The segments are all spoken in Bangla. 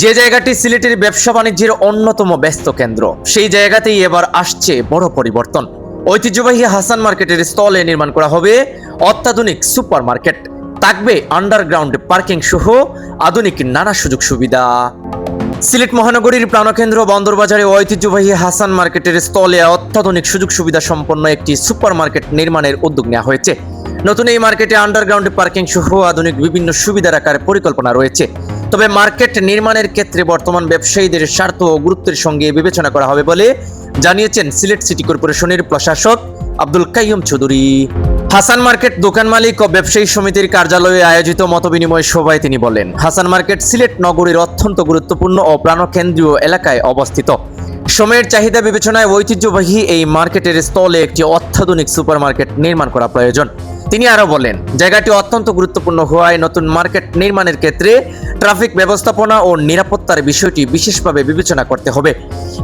যে জায়গাটি সিলেটের ব্যবসা বাণিজ্যের অন্যতম ব্যস্ত কেন্দ্র, সেই জায়গাতেই এবার আসছে বড় পরিবর্তন। ঐতিহ্যবাহী হাসান মার্কেটের স্থলে নির্মাণ করা হবে অত্যাধুনিক সুপার মার্কেট। থাকবে আন্ডারগ্রাউন্ড পার্কিং সহ আধুনিক নানা সুযোগ সুবিধা। সিলেট মহানগরীর প্রাণকেন্দ্র বন্দরবাজারে ঐতিহ্যবাহী হাসান মার্কেটের স্থলে অত্যাধুনিক সুযোগ সুবিধা সম্পন্ন একটি সুপার মার্কেট নির্মাণের উদ্যোগ নেওয়া হয়েছে। নতুন এই মার্কেটে আন্ডারগ্রাউন্ড পার্কিং সহ আধুনিক বিভিন্ন সুবিধা রাখার পরিকল্পনা রয়েছে। তবে মার্কেট নির্মাণের ক্ষেত্রে বর্তমান ব্যবসায়ীদের স্বার্থ ও গুরুত্বের সঙ্গে বিবেচনা করা হবে বলে জানিয়েছেন সিলেট সিটি কর্পোরেশনের প্রশাসক আব্দুল কাইয়ুম চৌধুরী। হাসান মার্কেট দোকান মালিক ও ব্যবসায়ী সমিতির কার্যালয়ে আয়োজিত মতবিনিময় সভায় তিনি বলেন, হাসান মার্কেট সিলেট নগরীর অত্যন্ত গুরুত্বপূর্ণ ও প্রাণকেন্দ্রীয় এলাকায় অবস্থিত। সময়ের চাহিদা বিবেচনায় ঐতিহ্যবাহী এই মার্কেটের স্থলে একটি অত্যাধুনিক সুপার মার্কেট নির্মাণ করা প্রয়োজন। তিনি আরো বলেন, জায়গাটি অত্যন্ত গুরুত্বপূর্ণ হওয়ায় নতুন মার্কেট নির্মাণের ক্ষেত্রে ট্রাফিক ব্যবস্থাপনা ও নিরাপত্তার বিষয়টি বিশেষভাবে বিবেচনা করতে হবে।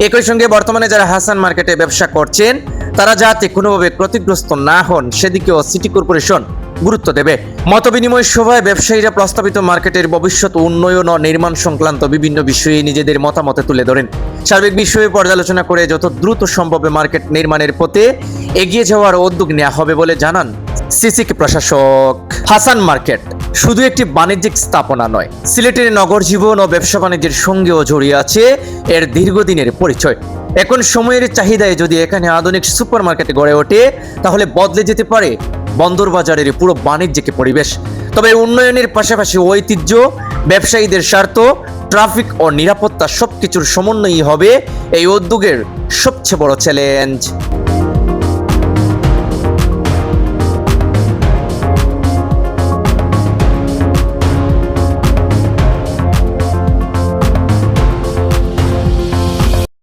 একই সঙ্গে বর্তমানে যারা হাসান মার্কেটে ব্যবসা করছেন তারা যাতে কোনোভাবে ক্ষতিগ্রস্ত না হন সেদিকেও সিটি কর্পোরেশন গুরুত্ব দেবে। মতবিনিময় সভায় ব্যবসায়ীরা প্রস্তাবিত মার্কেটের ভবিষ্যৎ উন্নয়ন ও নির্মাণ সংক্রান্ত বিভিন্ন বিষয়ে নিজেদের মতামত তুলে ধরেন। সার্বিক বিষয়ে পর্যালোচনা করে যত দ্রুত সম্ভব মার্কেট নির্মাণের পথে এগিয়ে যাওয়ার উদ্যোগ নেওয়া হবে বলে জানান সিসিকে প্রশাসক। হাসান মার্কেট শুধু একটি বাণিজ্যিক স্থাপনা নয়, সিলেটের নগর জীবন ও ব্যবসা বাণিজ্যের সঙ্গেও জড়িয়ে আছে এর দীর্ঘদিনের পরিচয়। এখন সময়ের চাহিদায় যদি এখানে আধুনিক সুপার মার্কেট গড়ে ওঠে তাহলে বদলে যেতে পারে বন্দরবাজারের পুরো বাণিজ্যিক পরিবেশ। তবে উন্নয়নের পাশাপাশি ঐতিহ্য, ব্যবসায়ীদের স্বার্থ, ট্রাফিক ও নিরাপত্তা সবকিছুর সমন্বয়ই হবে এই উদ্যোগের সবচেয়ে বড় চ্যালেঞ্জ।